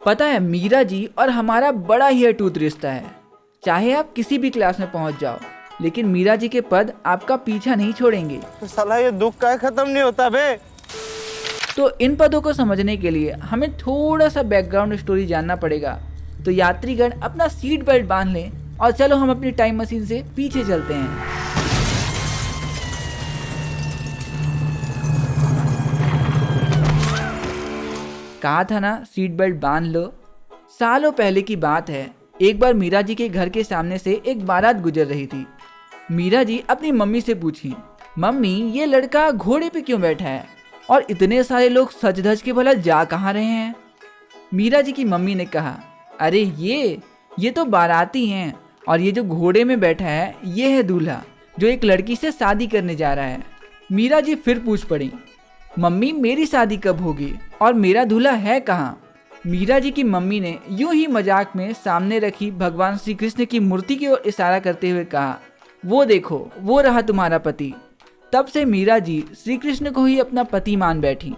पता है, मीरा जी और हमारा बड़ा ही अटूट रिश्ता है। चाहे आप किसी भी क्लास में पहुंच जाओ, लेकिन मीरा जी के पद आपका पीछा नहीं छोड़ेंगे। तो साला ये दुख का खत्म नहीं होता बे। तो इन पदों को समझने के लिए हमें थोड़ा सा बैकग्राउंड स्टोरी जानना पड़ेगा। तो यात्रीगण अपना सीट बेल्ट बांध लें और चलो हम अपनी टाइम मशीन से पीछे चलते हैं। कहा था ना, सीट बेल्ट बांध लो। सालों पहले की बात है। एक बार मीरा जी के घर के सामने से एक बारात गुजर रही थी। मीरा जी अपनी मम्मी से पूछी, मम्मी ये लड़का घोड़े पे क्यों बैठा है और इतने सारे लोग सज धज के भला जा कहाँ रहे हैं। मीरा जी की मम्मी ने कहा, अरे ये तो बाराती हैं और ये जो घोड़े में बैठा है ये है दूल्हा जो एक लड़की से शादी करने जा रहा है। मीरा जी फिर पूछ पड़ी, मम्मी मेरी शादी कब होगी और मेरा दूल्हा है कहाँ। मीरा जी की मम्मी ने यूं ही मजाक में सामने रखी भगवान श्री कृष्ण की मूर्ति की ओर इशारा करते हुए कहा, वो देखो वो रहा तुम्हारा पति। तब से मीरा जी श्री कृष्ण को ही अपना पति मान बैठी।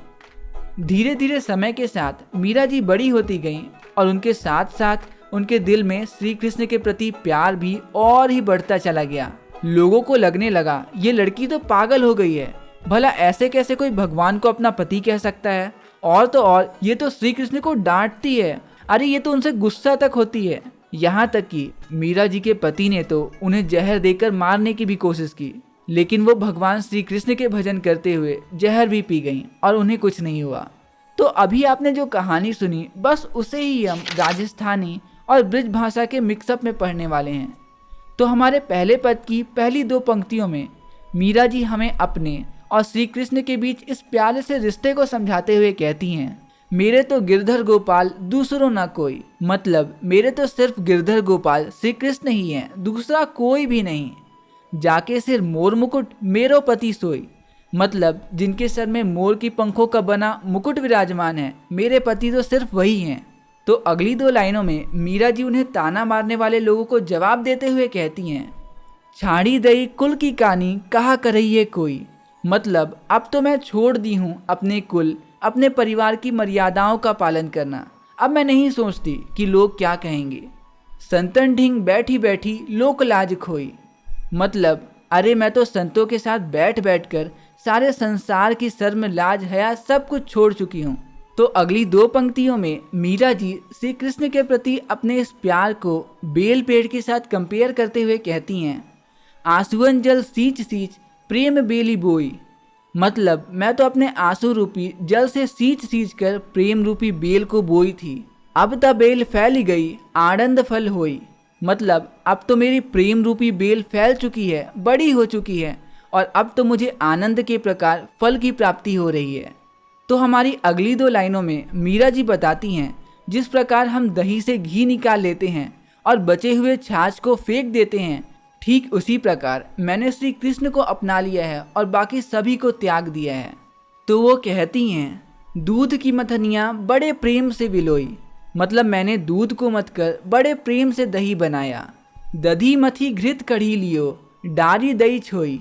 धीरे धीरे समय के साथ मीरा जी बड़ी होती गईं और उनके साथ साथ उनके दिल में श्री कृष्ण के प्रति प्यार भी और ही बढ़ता चला गया। लोगों को लगने लगा ये लड़की तो पागल हो गई है, भला ऐसे कैसे कोई भगवान को अपना पति कह सकता है। और तो और ये तो श्री कृष्ण को डांटती है, अरे ये तो उनसे गुस्सा तक होती है। यहाँ तक कि मीरा जी के पति ने तो उन्हें जहर देकर मारने की भी कोशिश की, लेकिन वो भगवान श्री कृष्ण के भजन करते हुए जहर भी पी गईं और उन्हें कुछ नहीं हुआ। तो अभी आपने जो कहानी सुनी बस उसे ही हम राजस्थानी और ब्रिज भाषा के मिक्सअप में पढ़ने वाले हैं। तो हमारे पहले पद की पहली दो पंक्तियों में मीरा जी हमें अपने और श्री कृष्ण के बीच इस प्यारे से रिश्ते को समझाते हुए कहती हैं, मेरे तो गिरधर गोपाल दूसरों ना कोई। मतलब मेरे तो सिर्फ गिरधर गोपाल श्री कृष्ण ही हैं, दूसरा कोई भी नहीं। जाके सिर मोर मुकुट मेरो पति सोई। मतलब जिनके सर में मोर की पंखों का बना मुकुट विराजमान है, मेरे पति तो सिर्फ वही हैं। तो अगली दो लाइनों में मीरा जी उन्हें ताना मारने वाले लोगों को जवाब देते हुए कहती हैं, छाड़ी दई कुल की कहानी कहा करइए कोई। मतलब अब तो मैं छोड़ दी हूँ अपने कुल अपने परिवार की मर्यादाओं का पालन करना। अब मैं नहीं सोचती कि लोग क्या कहेंगे। संतन ढींग बैठी बैठी लोक लाज खोई। मतलब अरे मैं तो संतों के साथ बैठ बैठ कर सारे संसार की शर्म लाज हया सब कुछ छोड़ चुकी हूँ। तो अगली दो पंक्तियों में मीरा जी श्री कृष्ण के प्रति अपने इस प्यार को बेल पेड़ के साथ कंपेयर करते हुए कहती हैं, आंसुअन जल सींच सींच प्रेम बेली बोई। मतलब मैं तो अपने आंसू रूपी जल से सींच सींच कर प्रेम रूपी बेल को बोई थी, अब ता बेल फैल गई आनंद फल होई। मतलब अब तो मेरी प्रेम रूपी बेल फैल चुकी है, बड़ी हो चुकी है और अब तो मुझे आनंद के प्रकार फल की प्राप्ति हो रही है। तो हमारी अगली दो लाइनों में मीरा जी बताती हैं, जिस प्रकार हम दही से घी निकाल लेते हैं और बचे हुए छाछ को फेंक देते हैं, ठीक उसी प्रकार मैंने श्री कृष्ण को अपना लिया है और बाकी सभी को त्याग दिया है। तो वो कहती हैं, दूध की मथनियाँ बड़े प्रेम से बिलोई। मतलब मैंने दूध को मथ कर बड़े प्रेम से दही बनाया। दधी मथी घृत कढ़ी लियो डारी दही छोई।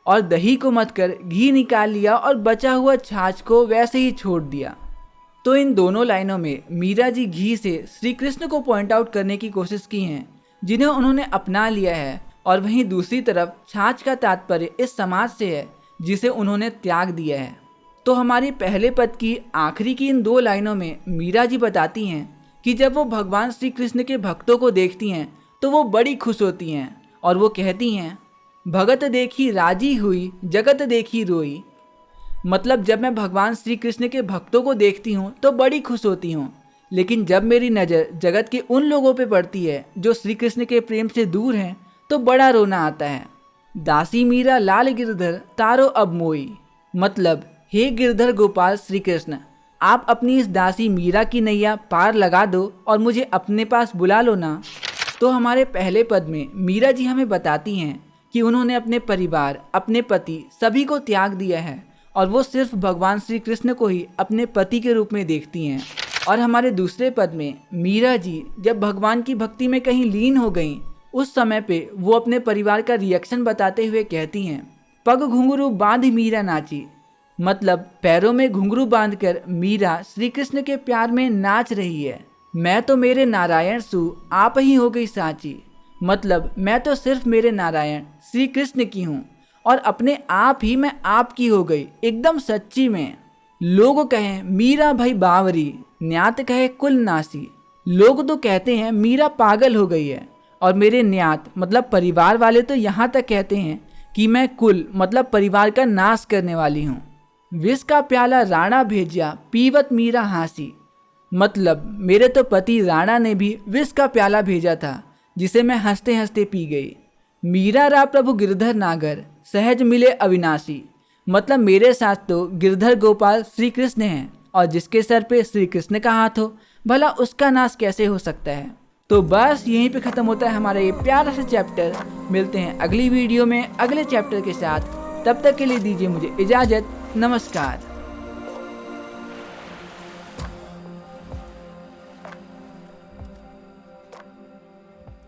और दही को मथ कर घी निकाल लिया और बचा हुआ छाछ को वैसे ही छोड़ दिया। तो इन दोनों लाइनों में मीरा जी घी से श्री कृष्ण को पॉइंट आउट करने की कोशिश की हैं, जिन्हें उन्होंने अपना लिया है, और वहीं दूसरी तरफ छाछ का तात्पर्य इस समाज से है जिसे उन्होंने त्याग दिया है। तो हमारी पहले पद की आखिरी की इन दो लाइनों में मीरा जी बताती हैं कि जब वो भगवान श्री कृष्ण के भक्तों को देखती हैं तो वो बड़ी खुश होती हैं और वो कहती हैं, भगत देखी राजी हुई जगत देखी रोई। मतलब जब मैं भगवान श्री कृष्ण के भक्तों को देखती हूँ तो बड़ी खुश होती हूँ, लेकिन जब मेरी नज़र जगत के उन लोगों पे पड़ती है जो श्री कृष्ण के प्रेम से दूर हैं तो बड़ा रोना आता है। दासी मीरा लाल गिरधर तारो अब मोई। मतलब हे गिरधर गोपाल श्री कृष्ण, आप अपनी इस दासी मीरा की नैया पार लगा दो और मुझे अपने पास बुला लो ना। तो हमारे पहले पद में मीरा जी हमें बताती हैं कि उन्होंने अपने परिवार, अपने पति सभी को त्याग दिया है और वो सिर्फ भगवान श्री कृष्ण को ही अपने पति के रूप में देखती हैं। और हमारे दूसरे पद में मीरा जी जब भगवान की भक्ति में कहीं लीन हो गईं, उस समय पे वो अपने परिवार का रिएक्शन बताते हुए कहती हैं, पग घुंघरू बांध मीरा नाची। मतलब पैरों में घुंघरू बांधकर मीरा श्री कृष्ण के प्यार में नाच रही है। मैं तो मेरे नारायण सु आप ही हो गई साची, मतलब मैं तो सिर्फ मेरे नारायण श्री कृष्ण की हूँ और अपने आप ही मैं आपकी हो गई एकदम सच्ची में। लोग कहें मीरा भाई बावरी, न्यात कहे कुल नासी। लोग तो कहते हैं मीरा पागल हो गई है और मेरे न्यात मतलब परिवार वाले तो यहाँ तक कहते हैं कि मैं कुल मतलब परिवार का नाश करने वाली हूँ। विष का प्याला राणा भेजा पीवत मीरा हासी, मतलब मेरे तो पति राणा ने भी विष का प्याला भेजा था जिसे मैं हंसते हंसते पी गई। मीरा रा प्रभु गिरधर नागर सहज मिले अविनाशी, मतलब मेरे साथ तो गिरधर गोपाल श्री कृष्ण हैं और जिसके सर पे श्री कृष्ण का हाथ हो भला उसका नाश कैसे हो सकता है। तो बस यहीं पे ख़त्म होता है हमारा ये प्यारा सा चैप्टर। मिलते हैं अगली वीडियो में अगले चैप्टर के साथ, तब तक के लिए दीजिए मुझे इजाज़त। नमस्कार।